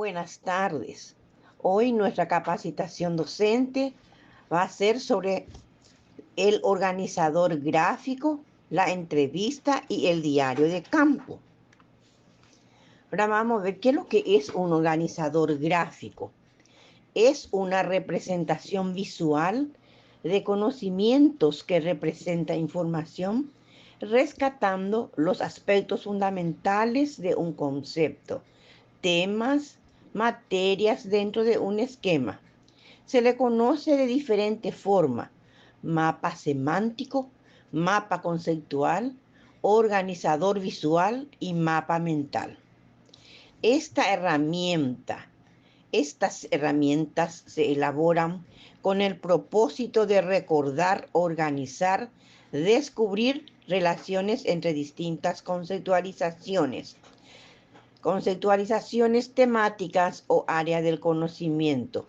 buenas tardes. Hoy nuestra capacitación docente va a ser sobre el organizador gráfico, la entrevista y el diario de campo. Ahora vamos a ver qué es lo que es un organizador gráfico. Es una representación visual de conocimientos que representa información, rescatando los aspectos fundamentales de un concepto, temas, materias dentro de un esquema. Se le conoce de diferente forma: mapa semántico, mapa conceptual, organizador visual y mapa mental. Estas herramientas se elaboran con el propósito de recordar, organizar, descubrir relaciones entre distintas conceptualizaciones temáticas o áreas del conocimiento,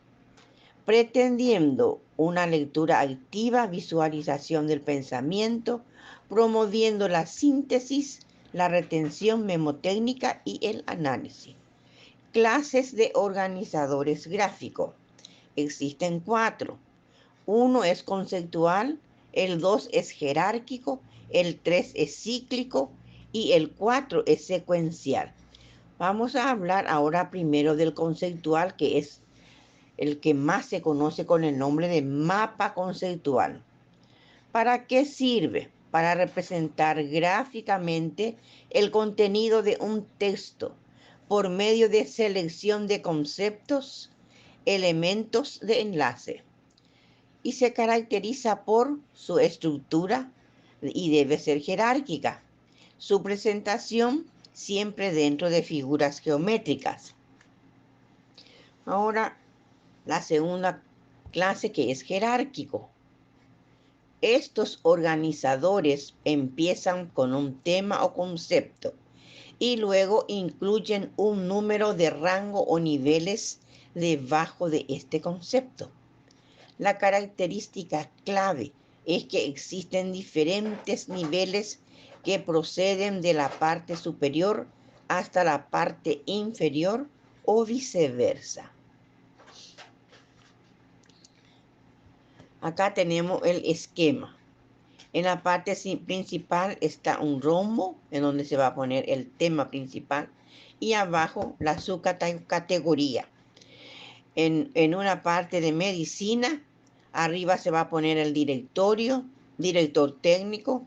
pretendiendo una lectura activa, visualización del pensamiento, promoviendo la síntesis, la retención memotécnica y el análisis. Clases de organizadores gráficos. Existen 4. 1 es conceptual, el 2 es jerárquico, el 3 es cíclico y el 4 es secuencial. Vamos a hablar ahora primero del conceptual, que es el que más se conoce con el nombre de mapa conceptual. ¿Para qué sirve? Para representar gráficamente el contenido de un texto por medio de selección de conceptos, elementos de enlace. Y se caracteriza por su estructura y debe ser jerárquica. Su presentación siempre dentro de figuras geométricas. Ahora, la segunda clase, que es jerárquico. Estos organizadores empiezan con un tema o concepto y luego incluyen un número de rango o niveles debajo de este concepto. La característica clave es que existen diferentes niveles que proceden de la parte superior hasta la parte inferior o viceversa. Acá tenemos el esquema. En la parte principal está un rombo en donde se va a poner el tema principal y abajo la subcategoría. En una parte de medicina, arriba se va a poner el directorio, director técnico.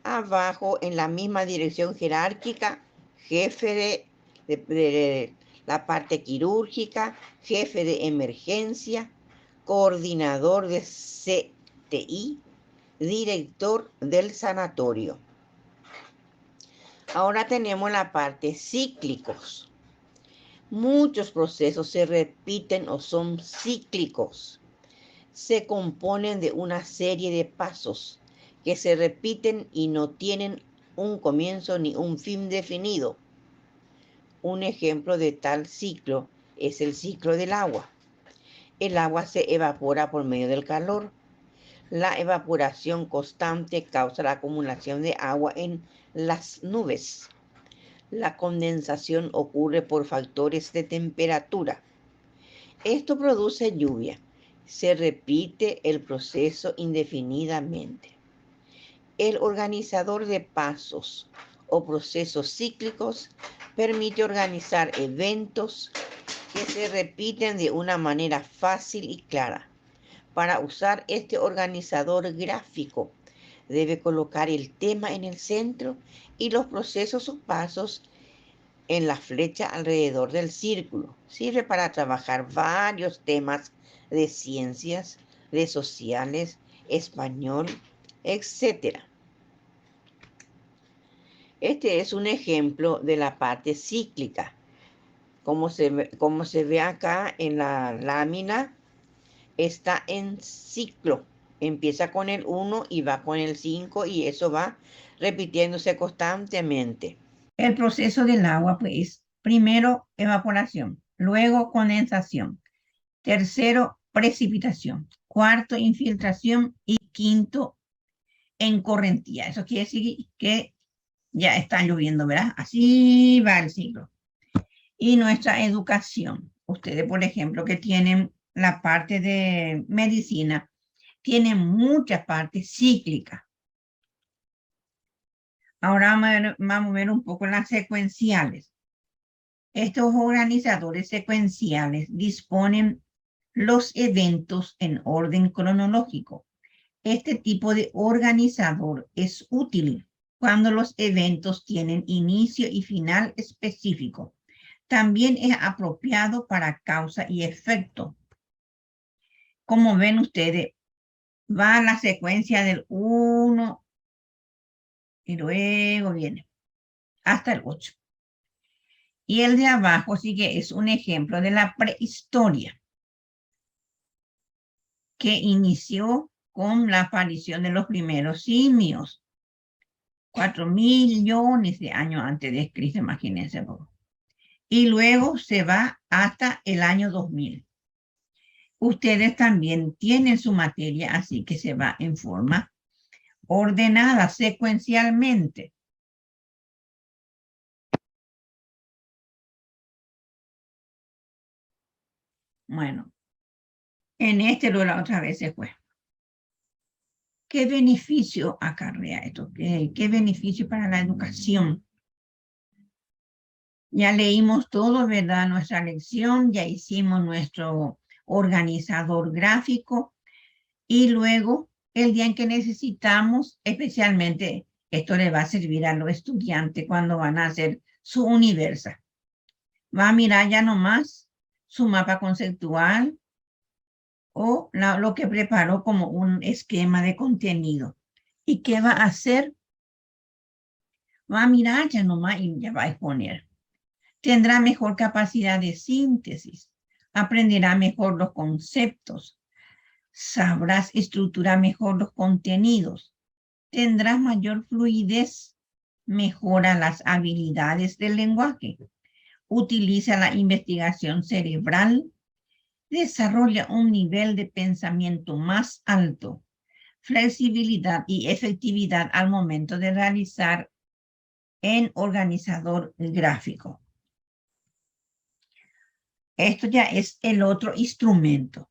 Abajo, en la misma dirección jerárquica, jefe de la parte quirúrgica, jefe de emergencia, coordinador de CTI, director del sanatorio. Ahora tenemos la parte cíclicos. Muchos procesos se repiten o son cíclicos. Se componen de una serie de pasos que se repiten y no tienen un comienzo ni un fin definido. Un ejemplo de tal ciclo es el ciclo del agua. El agua se evapora por medio del calor. La evaporación constante causa la acumulación de agua en las nubes. La condensación ocurre por factores de temperatura. Esto produce lluvia. Se repite el proceso indefinidamente. El organizador de pasos o procesos cíclicos permite organizar eventos que se repiten de una manera fácil y clara. Para usar este organizador gráfico, debe colocar el tema en el centro y los procesos o pasos en la flecha alrededor del círculo. Sirve para trabajar varios temas de ciencias, de sociales, español, etc. Este es un ejemplo de la parte cíclica. Como se ve acá en la lámina, está en ciclo. Empieza con el 1 y va con el 5 y eso va repitiéndose constantemente. El proceso del agua, pues, primero evaporación, luego condensación, tercero precipitación, cuarto infiltración y quinto encorrentía. Eso quiere decir que ya está lloviendo, ¿verdad? Así va el ciclo. Y nuestra educación. Ustedes, por ejemplo, que tienen la parte de medicina, tienen mucha parte cíclica. Ahora vamos a ver un poco las secuenciales. Estos organizadores secuenciales disponen los eventos en orden cronológico. Este tipo de organizador es útil cuando los eventos tienen inicio y final específico. También es apropiado para causa y efecto. Como ven ustedes, va la secuencia del 1 y luego viene hasta el 8. Y el de abajo sí que es un ejemplo de la prehistoria, que inició con la aparición de los primeros simios, 4 millones de años antes de Cristo, imagínense. Y luego se va hasta el año 2000. Ustedes también tienen su materia, así que se va en forma ordenada, secuencialmente. Bueno, en este lo la otra vez se fue. ¿Qué beneficio acarrea esto? ¿Qué beneficio para la educación? Ya leímos todo, ¿verdad? Nuestra lección, ya hicimos nuestro organizador gráfico y luego el día en que necesitamos, especialmente esto le va a servir a los estudiantes cuando van a hacer su universa. Va a mirar ya nomás su mapa conceptual o lo que preparó como un esquema de contenido. ¿Y qué va a hacer? Va a mirar ya nomás y ya va a exponer. Tendrá mejor capacidad de síntesis, aprenderá mejor los conceptos, sabrás estructurar mejor los contenidos, tendrás mayor fluidez, mejora las habilidades del lenguaje, utiliza la investigación cerebral, desarrolla un nivel de pensamiento más alto, flexibilidad y efectividad al momento de realizar en organizador gráfico. Esto ya es el otro instrumento.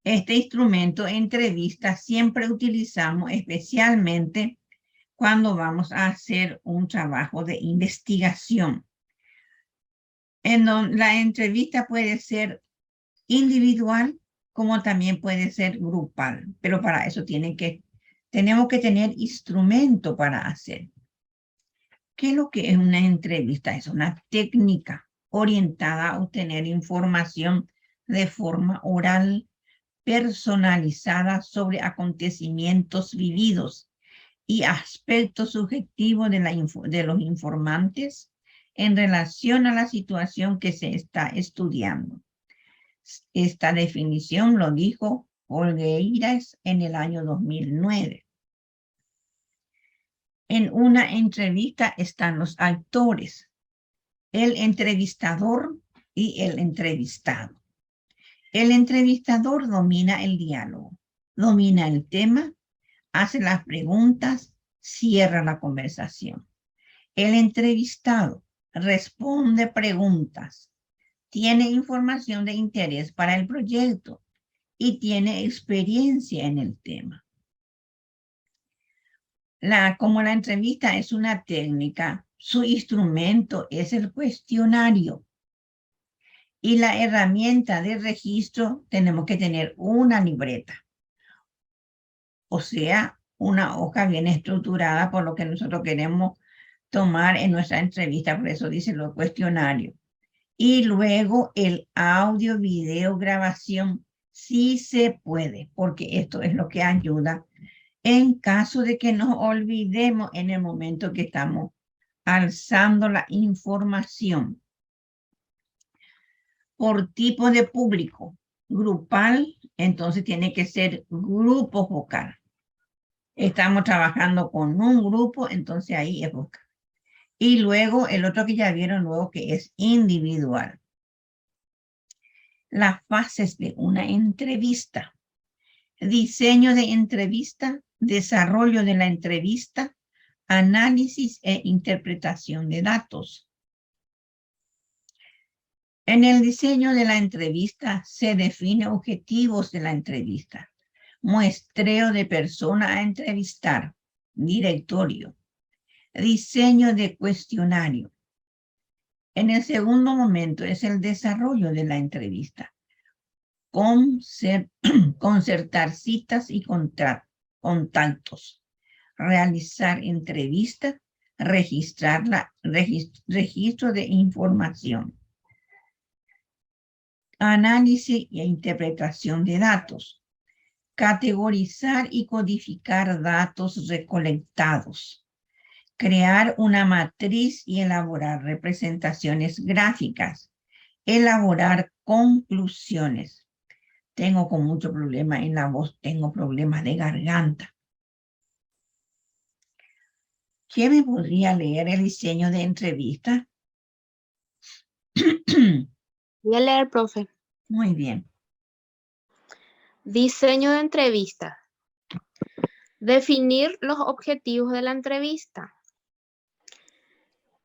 Este instrumento entrevista siempre utilizamos especialmente cuando vamos a hacer un trabajo de investigación. La entrevista puede ser individual como también puede ser grupal, pero para eso tenemos que tener instrumento para hacer. ¿Qué es lo que es una entrevista? Es una técnica orientada a obtener información de forma oral, personalizada sobre acontecimientos vividos y aspectos subjetivos de los informantes en relación a la situación que se está estudiando. Esta definición lo dijo Olgueiras en el año 2009. En una entrevista están los actores, el entrevistador y el entrevistado. El entrevistador domina el diálogo, domina el tema, hace las preguntas, cierra la conversación. El entrevistado responde preguntas, tiene información de interés para el proyecto y tiene experiencia en el tema. Como la entrevista es una técnica, su instrumento es el cuestionario. Y la herramienta de registro, tenemos que tener una libreta. O sea, una hoja bien estructurada por lo que nosotros queremos tomar en nuestra entrevista, por eso dice lo cuestionario. Y luego el audio, video, grabación, sí se puede, porque esto es lo que ayuda en caso de que nos olvidemos en el momento que estamos alzando la información. Por tipo de público, grupal, entonces tiene que ser grupo vocal. Estamos trabajando con un grupo, entonces ahí es vocal. Y luego el otro que ya vieron luego que es individual. Las fases de una entrevista. Diseño de entrevista, desarrollo de la entrevista, análisis e interpretación de datos. En el diseño de la entrevista se define objetivos de la entrevista, muestreo de persona a entrevistar, directorio, diseño de cuestionario. En el segundo momento es el desarrollo de la entrevista, concertar citas y contactos, realizar entrevistas, registro de información, análisis e interpretación de datos, categorizar y codificar datos recolectados, crear una matriz y elaborar representaciones gráficas, elaborar conclusiones. Tengo con mucho problema en la voz, tengo problemas de garganta. ¿Quién me podría leer el diseño de entrevista? Voy a leer, profe. Muy bien. Diseño de entrevista. Definir los objetivos de la entrevista.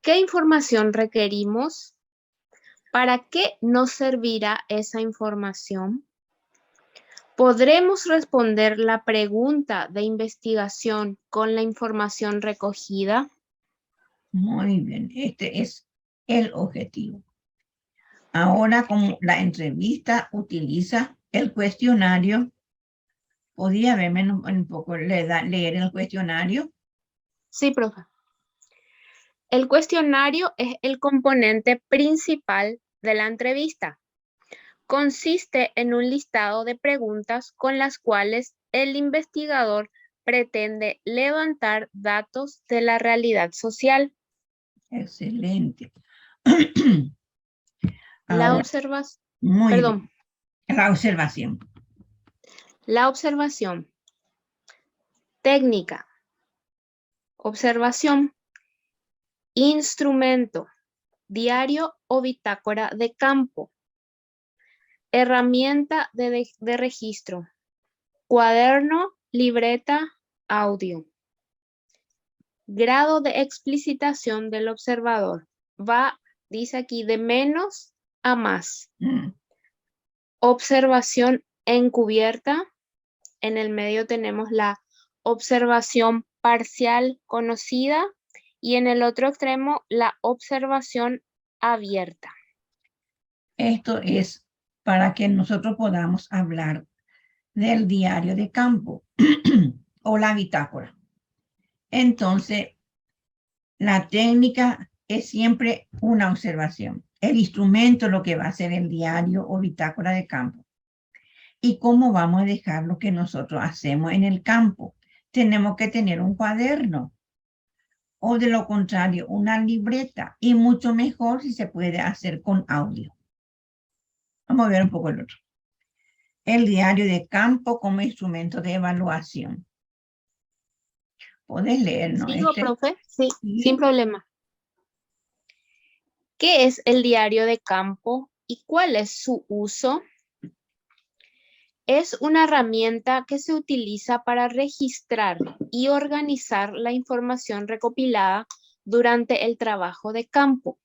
¿Qué información requerimos? ¿Para qué nos servirá esa información? ¿Podremos responder la pregunta de investigación con la información recogida? Muy bien. Este es el objetivo. Ahora, como la entrevista utiliza el cuestionario, ¿podría verme un poco leer el cuestionario? Sí, profe. El cuestionario es el componente principal de la entrevista. Consiste en un listado de preguntas con las cuales el investigador pretende levantar datos de la realidad social. Excelente. La Ahora, observación. muy Perdón. bien. La observación. La observación. Técnica. Observación. Instrumento. Diario o bitácora de campo. Herramienta de registro. Cuaderno, libreta, audio. Grado de explicitación del observador. Va, dice aquí, de menos a más. Observación encubierta. En el medio tenemos la observación parcial conocida y en el otro extremo la observación abierta. Esto es para que nosotros podamos hablar del diario de campo o la bitácora. Entonces, la técnica es siempre una observación. El instrumento, lo que va a ser el diario o bitácora de campo. ¿Y cómo vamos a dejar lo que nosotros hacemos en el campo? Tenemos que tener un cuaderno o de lo contrario, una libreta y mucho mejor si se puede hacer con audio. Vamos a ver un poco el otro. El diario de campo como instrumento de evaluación. ¿Puedes leer, no? ¿Sigo, profe? Sí, sin problema. ¿Qué es el diario de campo y cuál es su uso? Es una herramienta que se utiliza para registrar y organizar la información recopilada durante el trabajo de campo.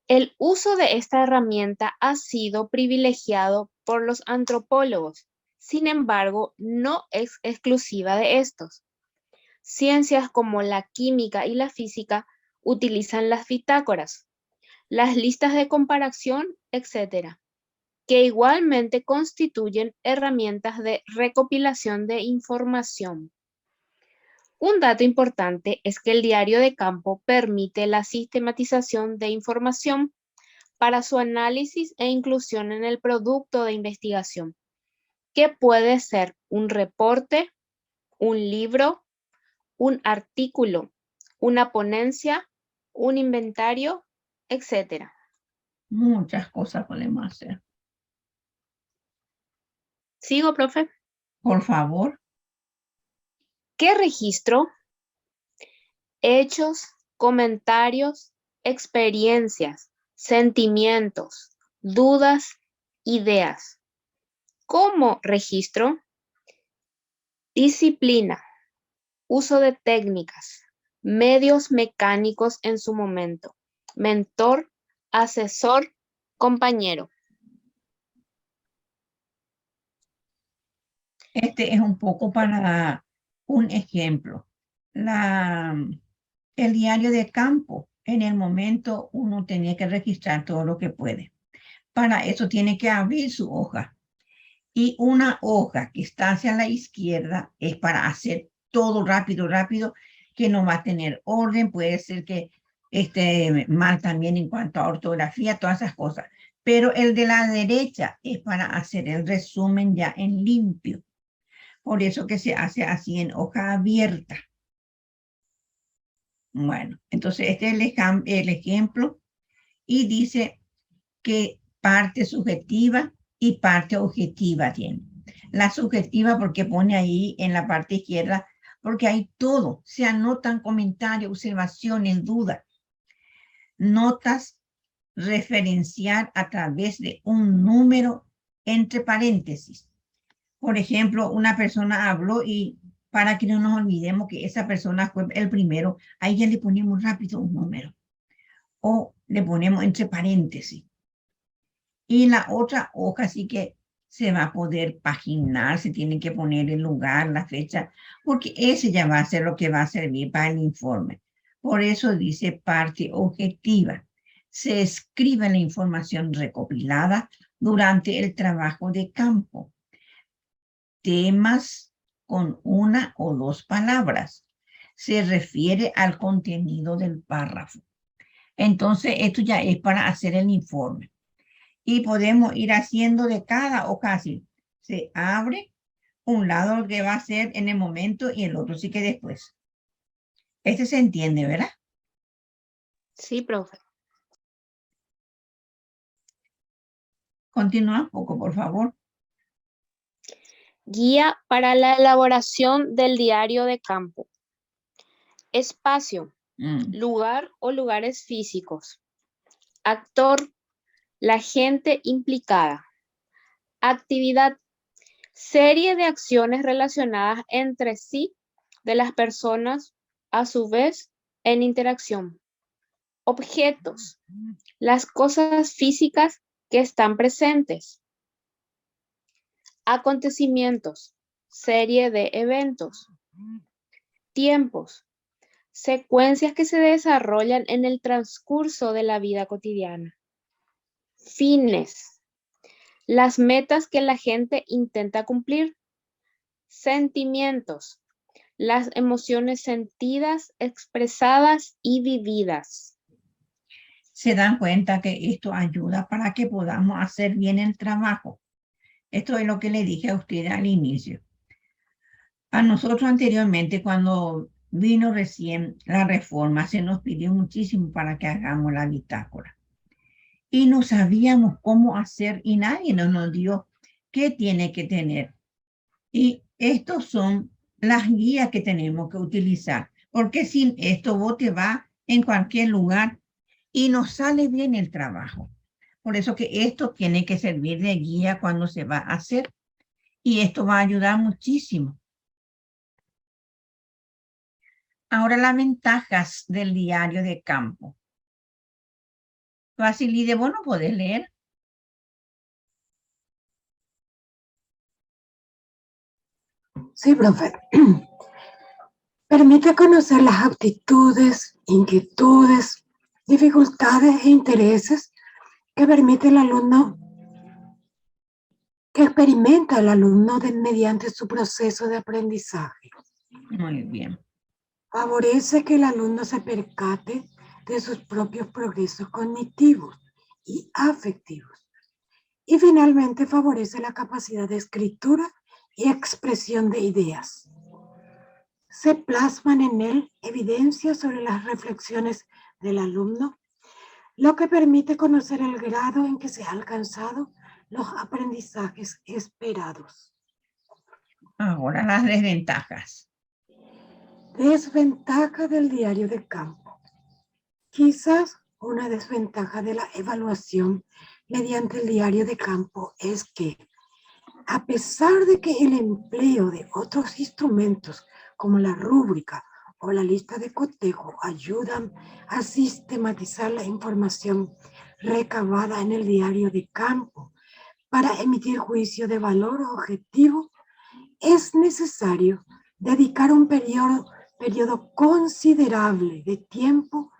El uso de esta herramienta ha sido privilegiado por los antropólogos, sin embargo, no es exclusiva de estos. Ciencias como la química y la física utilizan las bitácoras, las listas de comparación, etc., que igualmente constituyen herramientas de recopilación de información. Un dato importante es que el diario de campo permite la sistematización de información para su análisis e inclusión en el producto de investigación, que puede ser un reporte, un libro, un artículo, una ponencia, un inventario, etc. Muchas cosas podemos hacer. ¿Sigo, profe? Por favor. ¿Qué registro? Hechos, comentarios, experiencias, sentimientos, dudas, ideas. ¿Cómo registro? Disciplina, uso de técnicas, medios mecánicos en su momento, mentor, asesor, compañero. Este es un poco para un ejemplo. El diario de campo, en el momento uno tenía que registrar todo lo que puede. Para eso tiene que abrir su hoja. Y una hoja que está hacia la izquierda es para hacer todo rápido, que no va a tener orden. Puede ser que esté mal también en cuanto a ortografía, todas esas cosas. Pero el de la derecha es para hacer el resumen ya en limpio. Por eso que se hace así en hoja abierta. Bueno, entonces este es el ejemplo y dice que parte subjetiva y parte objetiva tiene. La subjetiva porque pone ahí en la parte izquierda, porque hay todo, se anotan comentarios, observaciones, dudas, notas, referenciar a través de un número entre paréntesis. Por ejemplo, una persona habló y para que no nos olvidemos que esa persona fue el primero, ahí ya le ponemos rápido un número o le ponemos entre paréntesis. Y en la otra hoja sí que se va a poder paginar, se tiene que poner el lugar, la fecha, porque ese ya va a ser lo que va a servir para el informe. Por eso dice parte objetiva. Se escribe la información recopilada durante el trabajo de campo. Temas con una o dos palabras. Se refiere al contenido del párrafo. Entonces, esto ya es para hacer el informe. Y podemos ir haciendo de cada hoja así. Se abre un lado que va a ser en el momento y el otro sí que después. Este se entiende, ¿verdad? Sí, profe. Continúa un poco, por favor. Guía para la elaboración del diario de campo. Espacio, lugar o lugares físicos. Actor, la gente implicada. Actividad, serie de acciones relacionadas entre sí de las personas, a su vez, en interacción. Objetos, las cosas físicas que están presentes. Acontecimientos, serie de eventos. Tiempos, secuencias que se desarrollan en el transcurso de la vida cotidiana. Fines, las metas que la gente intenta cumplir. Sentimientos, las emociones sentidas, expresadas y vividas. Se dan cuenta que esto ayuda para que podamos hacer bien el trabajo. Esto es lo que le dije a usted al inicio. A nosotros anteriormente, cuando vino recién la reforma, se nos pidió muchísimo para que hagamos la bitácora. Y no sabíamos cómo hacer y nadie nos dio qué tiene que tener. Y estos son las guías que tenemos que utilizar, porque sin esto vos te vas en cualquier lugar y no sale bien el trabajo. Por eso que esto tiene que servir de guía cuando se va a hacer y esto va a ayudar muchísimo. Ahora las ventajas del diario de campo. Facilide, vos no podés leer. Sí, profe. Permite conocer las aptitudes, inquietudes, dificultades e intereses que permite el alumno, que experimenta el alumno mediante su proceso de aprendizaje. Muy bien. Favorece que el alumno se percate de sus propios progresos cognitivos y afectivos. Y finalmente favorece la capacidad de escritura y expresión de ideas. Se plasman en él evidencias sobre las reflexiones del alumno, lo que permite conocer el grado en que se han alcanzado los aprendizajes esperados. Ahora las desventajas. Desventaja del diario de campo. Quizás una desventaja de la evaluación mediante el diario de campo es que, a pesar de que el empleo de otros instrumentos como la rúbrica o la lista de cotejo ayudan a sistematizar la información recabada en el diario de campo para emitir juicio de valor objetivo, es necesario dedicar un periodo considerable de tiempo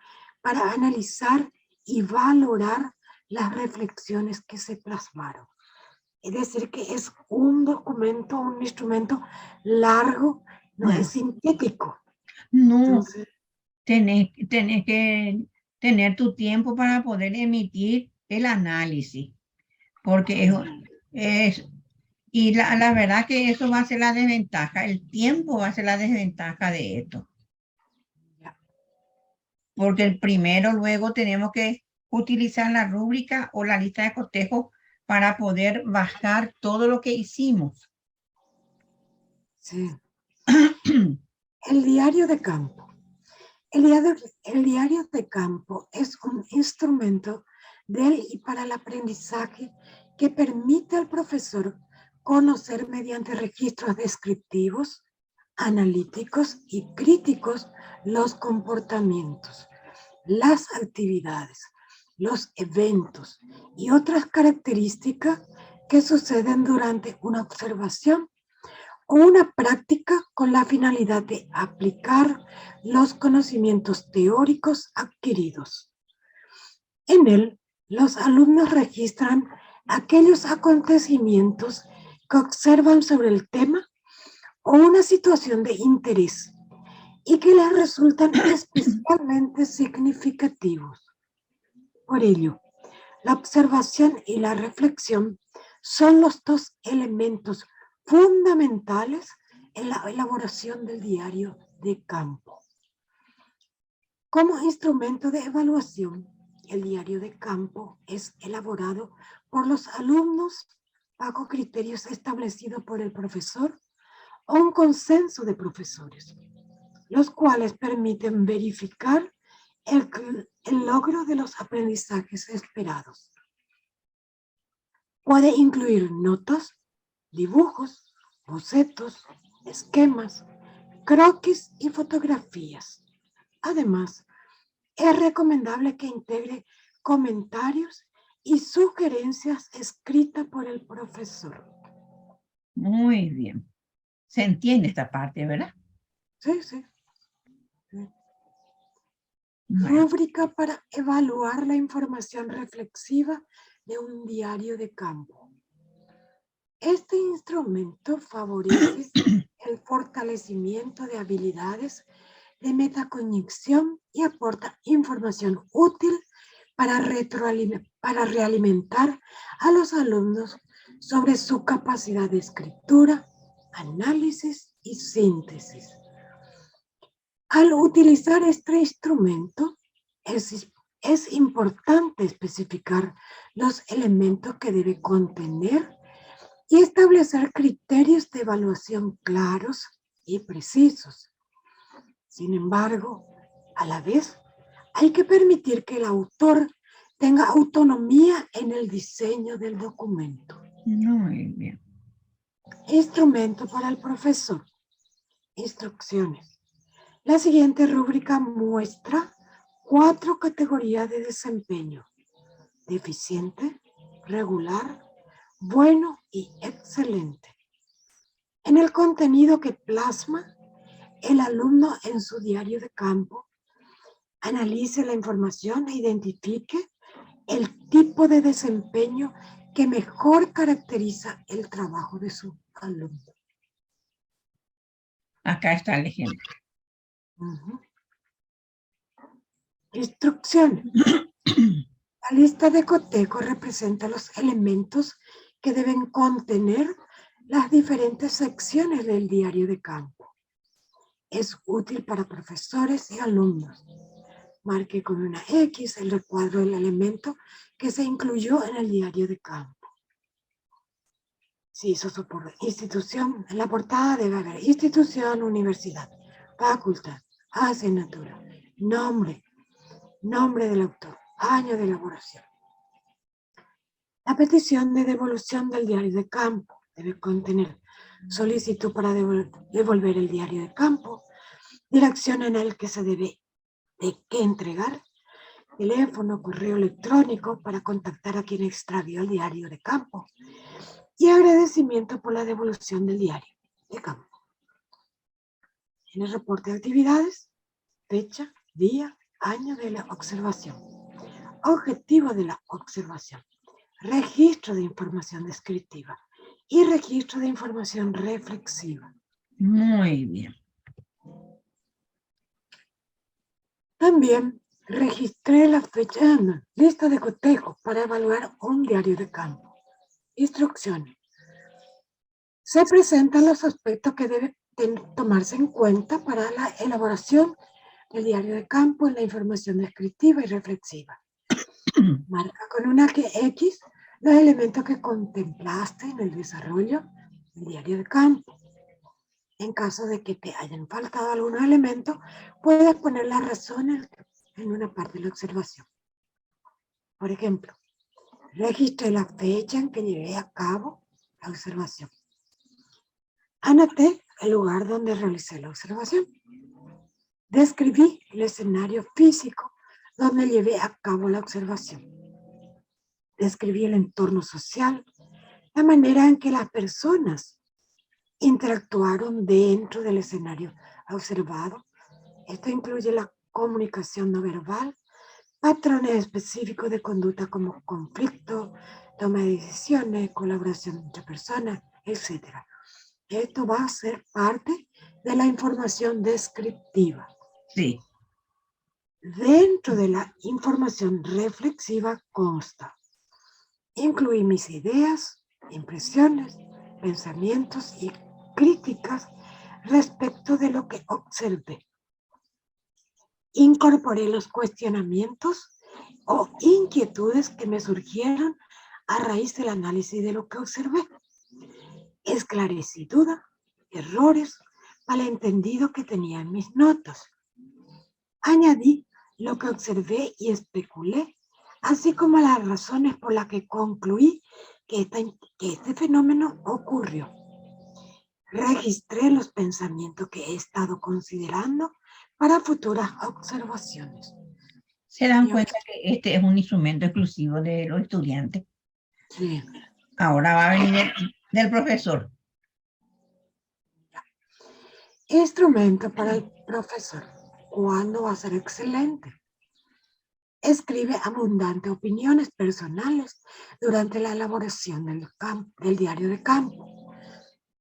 para analizar y valorar las reflexiones que se plasmaron. Es decir, que es un documento, un instrumento largo, no es sintético. No, Entonces, tenés que tener tu tiempo para poder emitir el análisis, porque y la verdad que eso va a ser la desventaja, el tiempo va a ser la desventaja de esto. Porque el primero luego tenemos que utilizar la rúbrica o la lista de cotejo para poder bajar todo lo que hicimos. sí. El diario de campo. El diario de campo es un instrumento del y para el aprendizaje que permite al profesor conocer mediante registros descriptivos, analíticos y críticos los comportamientos, las actividades, los eventos y otras características que suceden durante una observación o una práctica con la finalidad de aplicar los conocimientos teóricos adquiridos. En él, los alumnos registran aquellos acontecimientos que observan sobre el tema o una situación de interés y que les resultan especialmente significativos. Por ello, la observación y la reflexión son los dos elementos fundamentales en la elaboración del diario de campo. Como instrumento de evaluación, el diario de campo es elaborado por los alumnos bajo criterios establecidos por el profesor o un consenso de profesores, los cuales permiten verificar el logro de los aprendizajes esperados. Puede incluir notas, dibujos, bocetos, esquemas, croquis y fotografías. Además, es recomendable que integre comentarios y sugerencias escritas por el profesor. Muy bien. Se entiende esta parte, ¿verdad? Sí, sí. Bueno. Rúbrica para evaluar la información reflexiva de un diario de campo. Este instrumento favorece el fortalecimiento de habilidades de metacognición y aporta información útil para realimentar a los alumnos sobre su capacidad de escritura, análisis y síntesis. Al utilizar este instrumento, es importante especificar los elementos que debe contener y establecer criterios de evaluación claros y precisos. Sin embargo, a la vez, hay que permitir que el autor tenga autonomía en el diseño del documento. Muy bien. Instrumento para el profesor. Instrucciones. La siguiente rúbrica muestra 4 categorías de desempeño: deficiente, regular, bueno y excelente. En el contenido que plasma, el alumno en su diario de campo analice la información e identifique el tipo de desempeño que mejor caracteriza el trabajo de su alumno. Acá está el ejemplo. Instrucción. La lista de cotejo representa los elementos que deben contener las diferentes secciones del diario de campo. Es útil para profesores y alumnos. Marque con una X el recuadro del elemento que se incluyó en el diario de campo. Si hizo su institución, en la portada debe haber institución, universidad, facultad, asignatura, nombre del autor, año de elaboración. La petición de devolución del diario de campo debe contener solicitud para devolver el diario de campo, dirección en el que se debe de qué entregar, teléfono, correo electrónico para contactar a quien extravió el diario de campo y agradecimiento por la devolución del diario de campo. En el reporte de actividades, fecha, día, año de la observación, objetivo de la observación, registro de información descriptiva y registro de información reflexiva. Muy bien. También registré la fecha, lista de cotejo para evaluar un diario de campo. Instrucciones. Se presentan los aspectos que deben tomarse en cuenta para la elaboración del diario de campo en la información descriptiva y reflexiva. Marca con una X los elementos que contemplaste en el desarrollo del diario de campo. En caso de que te hayan faltado algunos elementos, puedes poner las razones en una parte de la observación. Por ejemplo, registré la fecha en que llevé a cabo la observación. Anoté el lugar donde realicé la observación. Describí el escenario físico donde llevé a cabo la observación. Describí el entorno social, la manera en que las personas interactuaron dentro del escenario observado. Esto incluye la comunicación no verbal, patrones específicos de conducta como conflicto, toma de decisiones, colaboración entre personas, etc. Esto va a ser parte de la información descriptiva. Sí. Dentro de la información reflexiva consta: incluí mis ideas, impresiones, pensamientos y críticas respecto de lo que observé. Incorporé los cuestionamientos o inquietudes que me surgieron a raíz del análisis de lo que observé. Esclarecí dudas, errores, malentendido que tenía en mis notas. Añadí lo que observé y especulé, así como las razones por las que concluí que este fenómeno ocurrió. Registré los pensamientos que he estado considerando para futuras observaciones. ¿Se dan cuenta que este es un instrumento exclusivo de los estudiantes? Sí. Ahora va a venir del profesor. Instrumento para el profesor. ¿Cuándo va a ser excelente? Escribe abundantes opiniones personales durante la elaboración del diario de campo.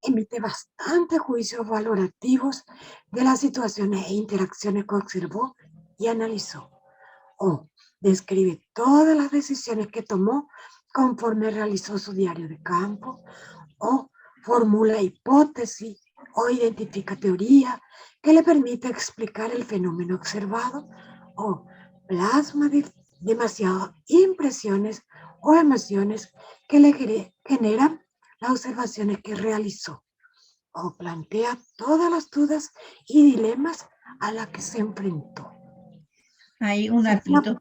Emite bastantes juicios valorativos de las situaciones e interacciones que observó y analizó. O describe todas las decisiones que tomó conforme realizó su diario de campo. O formula hipótesis o identifica teoría que le permite explicar el fenómeno observado. O plasma demasiadas impresiones o emociones que le generan las observaciones que realizó, o plantea todas las dudas y dilemas a las que se enfrentó. Hay un datito.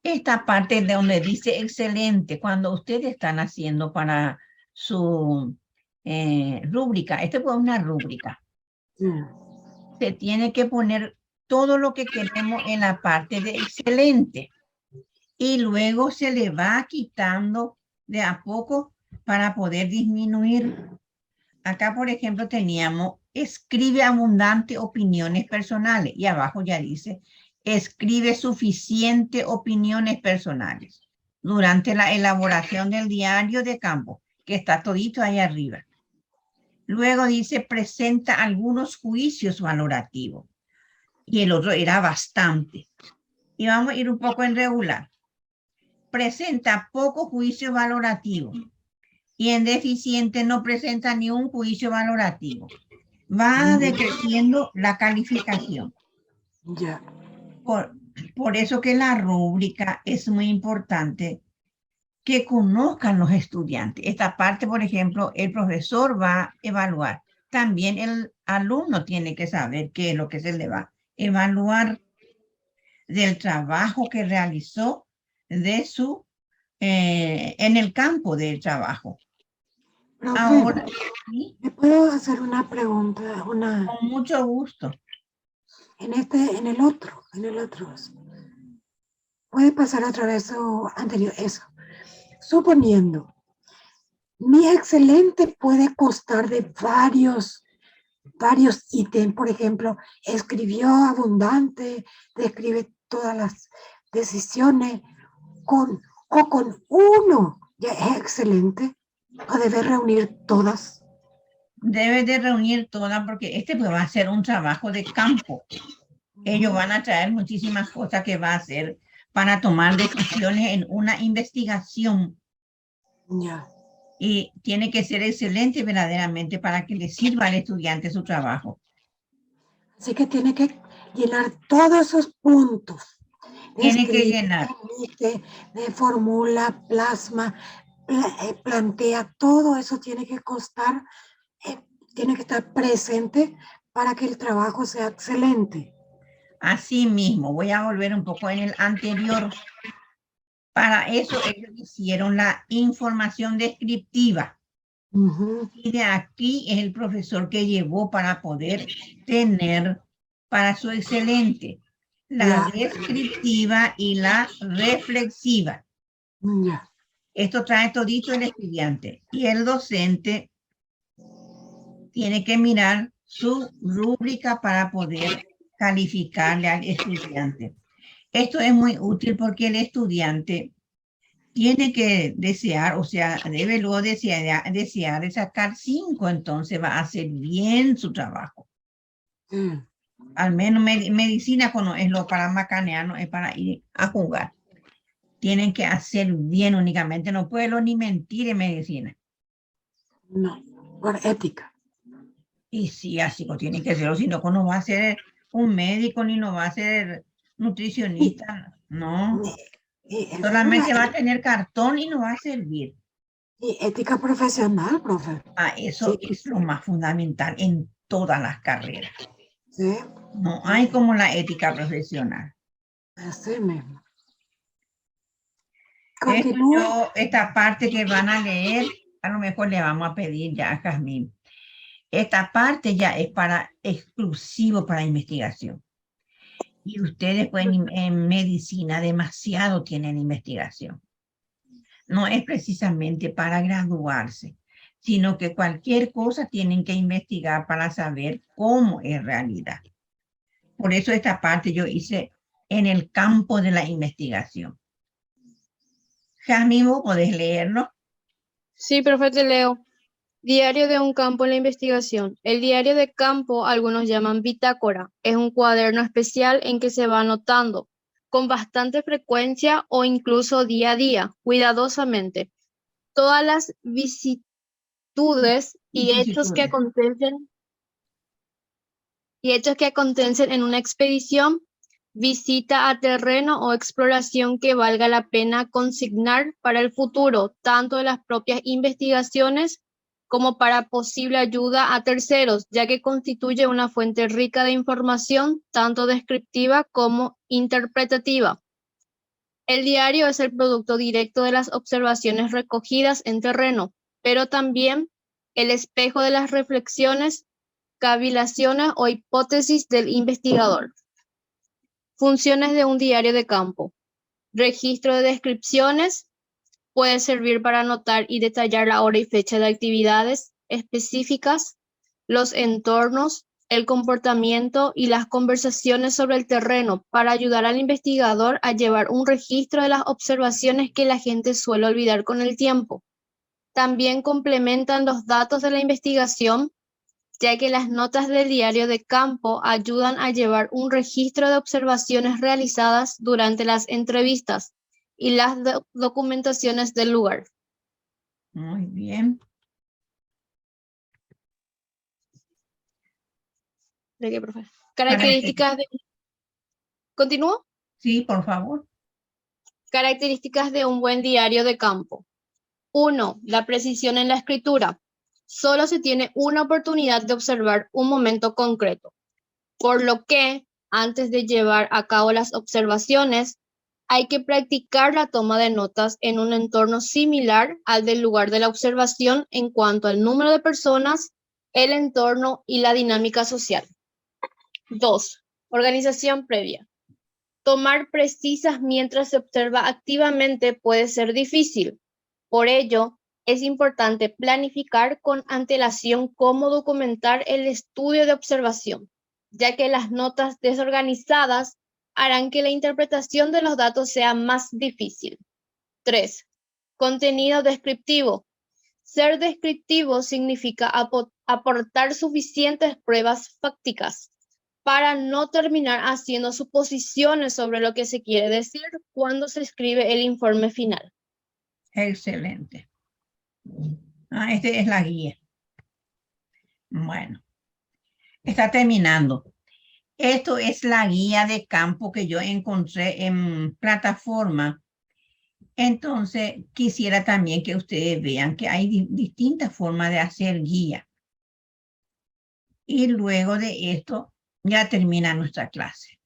Esta parte de donde dice excelente, cuando ustedes están haciendo para su rúbrica, este fue una rúbrica, se tiene que poner todo lo que queremos en la parte de excelente y luego se le va quitando de a poco para poder disminuir. Acá, por ejemplo, teníamos escribe abundante opiniones personales y abajo ya dice escribe suficiente opiniones personales durante la elaboración del diario de campo, que está todito ahí arriba. Luego dice presenta algunos juicios valorativos y el otro era bastante. Y vamos a ir un poco en regular. Presenta pocos juicios valorativos y en deficiente no presenta ni un juicio valorativo. Va decreciendo la calificación. Ya. Por eso que la rúbrica es muy importante que conozcan los estudiantes. Esta parte, por ejemplo, el profesor va a evaluar. También el alumno tiene que saber qué es lo que se le va a evaluar del trabajo que realizó de su en el campo del trabajo. Profe, Ahora, ¿sí? ¿le puedo hacer una pregunta? Con mucho gusto. En el otro puede pasar otra vez o anterior, eso. Suponiendo, mi excelente puede constar de varios ítems. Por ejemplo, escribió abundante, describe todas las decisiones, o con uno ya es excelente, o debe reunir todas. Debe de reunir todas porque este pues va a ser un trabajo de campo. Ellos van a traer muchísimas cosas que va a hacer para tomar decisiones en una investigación. Ya. Y tiene que ser excelente verdaderamente para que le sirva al estudiante su trabajo. Así que tiene que llenar todos esos puntos. Tiene que llenar. De formula, plasma, plantea, todo eso tiene que constar, tiene que estar presente para que el trabajo sea excelente. Así mismo, voy a volver un poco en el anterior. Para eso ellos hicieron la información descriptiva. Y de aquí es el profesor que llevó para poder tener para su excelente la descriptiva y la reflexiva. Esto trae todito el estudiante y el docente tiene que mirar su rúbrica para poder calificarle al estudiante. Esto es muy útil porque el estudiante tiene que desear, o sea, debe luego desear de sacar 5, entonces va a hacer bien su trabajo. Al menos medicina cuando es lo para macanear, no es para ir a jugar. Tienen que hacer bien únicamente, no puede ni mentir en medicina. No, por ética. Y sí, así tiene que serlo, si no, no va a ser un médico ni no va a ser nutricionista, no. Solamente va a tener cartón y no va a servir. Y ética profesional, profe. Eso es lo más fundamental en todas las carreras. Sí. No hay como la ética profesional. Así mismo. Esta parte que van a leer, a lo mejor le vamos a pedir ya a Jazmín. Esta parte ya es exclusivo para investigación. Y ustedes pueden en medicina demasiado tienen investigación. No es precisamente para graduarse, sino que cualquier cosa tienen que investigar para saber cómo es realidad. Por eso esta parte yo hice en el campo de la investigación. Jazmín, ¿vos podés leerlo? Sí, profe, te leo. Diario de un campo en la investigación. El diario de campo, algunos llaman bitácora, es un cuaderno especial en que se va anotando con bastante frecuencia o incluso día a día, cuidadosamente, todas las vicisitudes y hechos que acontecen en una expedición, visita a terreno o exploración que valga la pena consignar para el futuro, tanto de las propias investigaciones como para posible ayuda a terceros, ya que constituye una fuente rica de información, tanto descriptiva como interpretativa. El diario es el producto directo de las observaciones recogidas en terreno, pero también el espejo de las reflexiones, cavilaciones o hipótesis del investigador. Funciones de un diario de campo. Registro de descripciones. Puede servir para anotar y detallar la hora y fecha de actividades específicas, los entornos, el comportamiento y las conversaciones sobre el terreno para ayudar al investigador a llevar un registro de las observaciones que la gente suele olvidar con el tiempo. También complementan los datos de la investigación, ya que las notas del diario de campo ayudan a llevar un registro de observaciones realizadas durante las entrevistas y las documentaciones del lugar. Muy bien. ¿De qué, profe? Características de... ¿Continúo? Sí, por favor. Características de un buen diario de campo. 1. La precisión en la escritura. Solo se tiene una oportunidad de observar un momento concreto, por lo que, antes de llevar a cabo las observaciones, hay que practicar la toma de notas en un entorno similar al del lugar de la observación en cuanto al número de personas, el entorno y la dinámica social. 2. Organización previa. tomar precisas mientras se observa activamente puede ser difícil. Por ello, es importante planificar con antelación cómo documentar el estudio de observación, ya que las notas desorganizadas harán que la interpretación de los datos sea más difícil. 3. Contenido descriptivo. Ser descriptivo significa aportar suficientes pruebas fácticas para no terminar haciendo suposiciones sobre lo que se quiere decir cuando se escribe el informe final. Excelente. Esta es la guía. Bueno, está terminando. Esto es la guía de campo que yo encontré en plataforma. Entonces, quisiera también que ustedes vean que hay distintas formas de hacer guía. Y luego de esto, ya termina nuestra clase.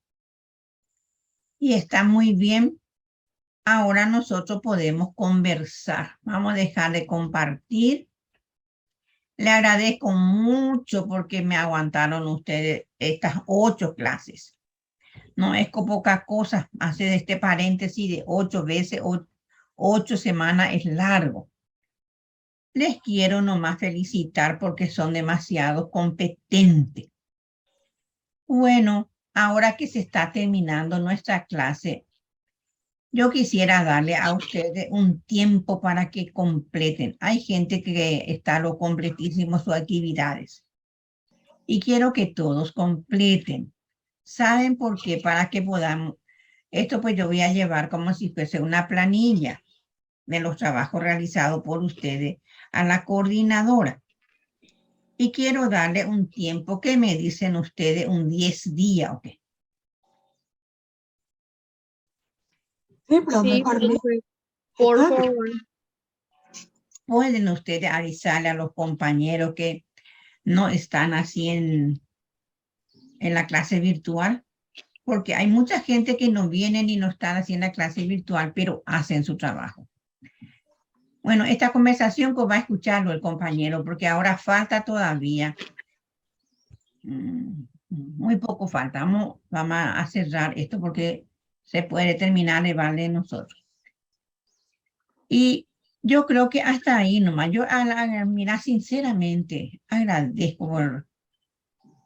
Y está muy bien. Ahora nosotros podemos conversar. Vamos a dejar de compartir. Le agradezco mucho porque me aguantaron ustedes estas 8 clases. No es poca cosa hacer este paréntesis de 8 veces, 8 semanas es largo. Les quiero nomás felicitar porque son demasiado competentes. Bueno, ahora que se está terminando nuestra clase, yo quisiera darle a ustedes un tiempo para que completen. Hay gente que está lo completísimo sus actividades. Y quiero que todos completen. ¿Saben por qué? Para que podamos. Esto pues yo voy a llevar como si fuese una planilla de los trabajos realizados por ustedes a la coordinadora. Y quiero darle un tiempo que me dicen ustedes un 10 días, ¿ok? Sí, profe, Sí, por mí. por Está favor. Pueden ustedes avisarle a los compañeros que no están así en la clase virtual, porque hay mucha gente que no vienen y no están así en la clase virtual, pero hacen su trabajo. Bueno, esta conversación pues va a escucharlo el compañero, porque ahora falta todavía, muy poco falta. Vamos a cerrar esto porque se puede terminar el vale de nosotros. Y yo creo que hasta ahí nomás. Yo, mira, sinceramente, agradezco por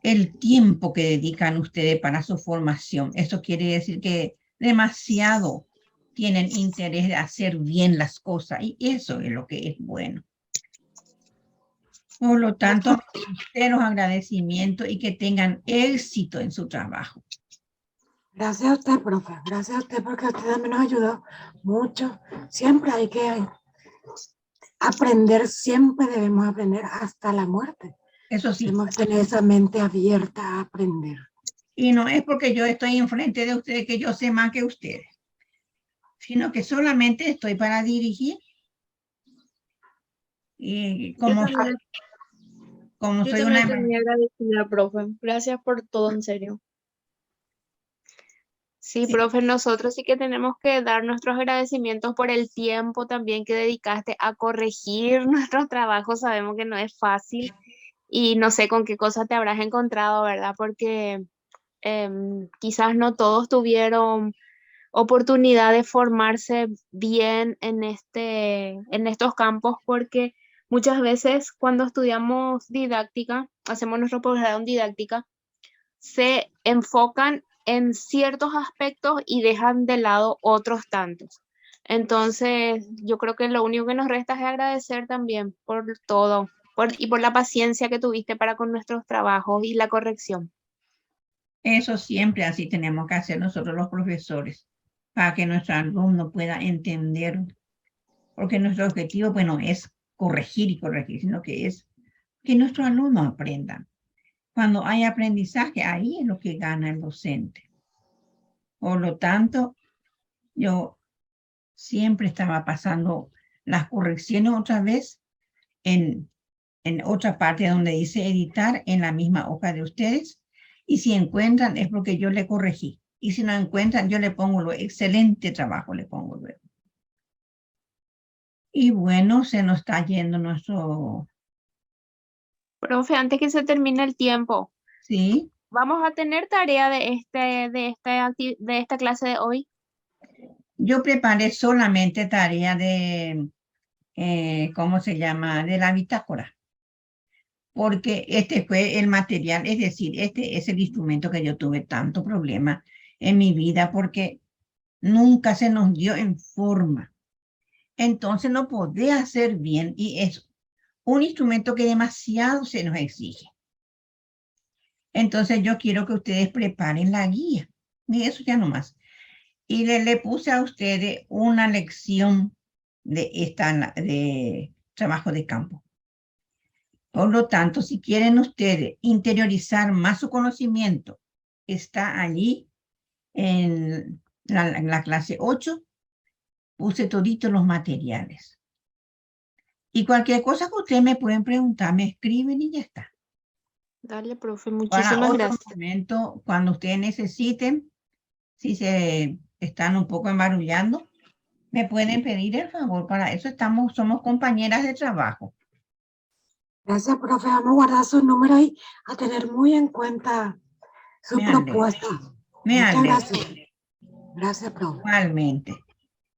el tiempo que dedican ustedes para su formación. Eso quiere decir que demasiado tienen interés de hacer bien las cosas y eso es lo que es bueno. Por lo tanto, sinceros agradecimientos y que tengan éxito en su trabajo. Gracias a usted, profe. Gracias a usted porque usted también nos ayudó mucho. Siempre hay que aprender, siempre debemos aprender hasta la muerte. Eso sí. Debemos tener esa mente abierta a aprender. Y no es porque yo estoy enfrente de ustedes que yo sé más que ustedes, sino que solamente estoy para dirigir. Y como soy una... Estoy muy agradecida, profe. Gracias por todo, en serio. Sí, profe, nosotros sí que tenemos que dar nuestros agradecimientos por el tiempo también que dedicaste a corregir nuestros trabajos. Sabemos que no es fácil y no sé con qué cosas te habrás encontrado, ¿verdad? Porque quizás no todos tuvieron oportunidad de formarse bien en estos campos, porque muchas veces cuando estudiamos didáctica, hacemos nuestro posgrado en didáctica, se enfocan en ciertos aspectos y dejan de lado otros tantos. Entonces, yo creo que lo único que nos resta es agradecer también por todo y por la paciencia que tuviste para con nuestros trabajos y la corrección. Eso siempre así tenemos que hacer nosotros los profesores, para que nuestro alumno pueda entender, porque nuestro objetivo, bueno, es corregir y corregir, sino que es que nuestros alumnos aprendan. Cuando hay aprendizaje, ahí es lo que gana el docente. Por lo tanto, yo siempre estaba pasando las correcciones otra vez en otra parte donde dice editar en la misma hoja de ustedes. Y si encuentran es porque yo le corregí. Y si no encuentran, yo le pongo lo excelente trabajo, le pongo luego. Y bueno, se nos está yendo nuestro... Profe, antes que se termine el tiempo, Sí. ¿Vamos a tener tarea de esta clase de hoy? Yo preparé solamente tarea de, ¿cómo se llama? De la bitácora. Porque este fue el material, es decir, este es el instrumento que yo tuve tanto problema en mi vida porque nunca se nos dio en forma. Entonces no podía hacer bien y es un instrumento que demasiado se nos exige. Entonces yo quiero que ustedes preparen la guía. Y eso ya nomás. Y le puse a ustedes una lección de trabajo de campo. Por lo tanto, si quieren ustedes interiorizar más su conocimiento, está allí en la clase 8, puse toditos los materiales. Y cualquier cosa que ustedes me pueden preguntar, me escriben y ya está. Dale, profe, Para muchísimas otro gracias. momento, cuando ustedes necesiten, si se están un poco embarullando, me pueden pedir el favor. Para eso somos compañeras de trabajo. Gracias, profe. Vamos a guardar su número y a tener muy en cuenta su propuesta. Me Muchas alegro. gracias. Gracias, profe. Igualmente.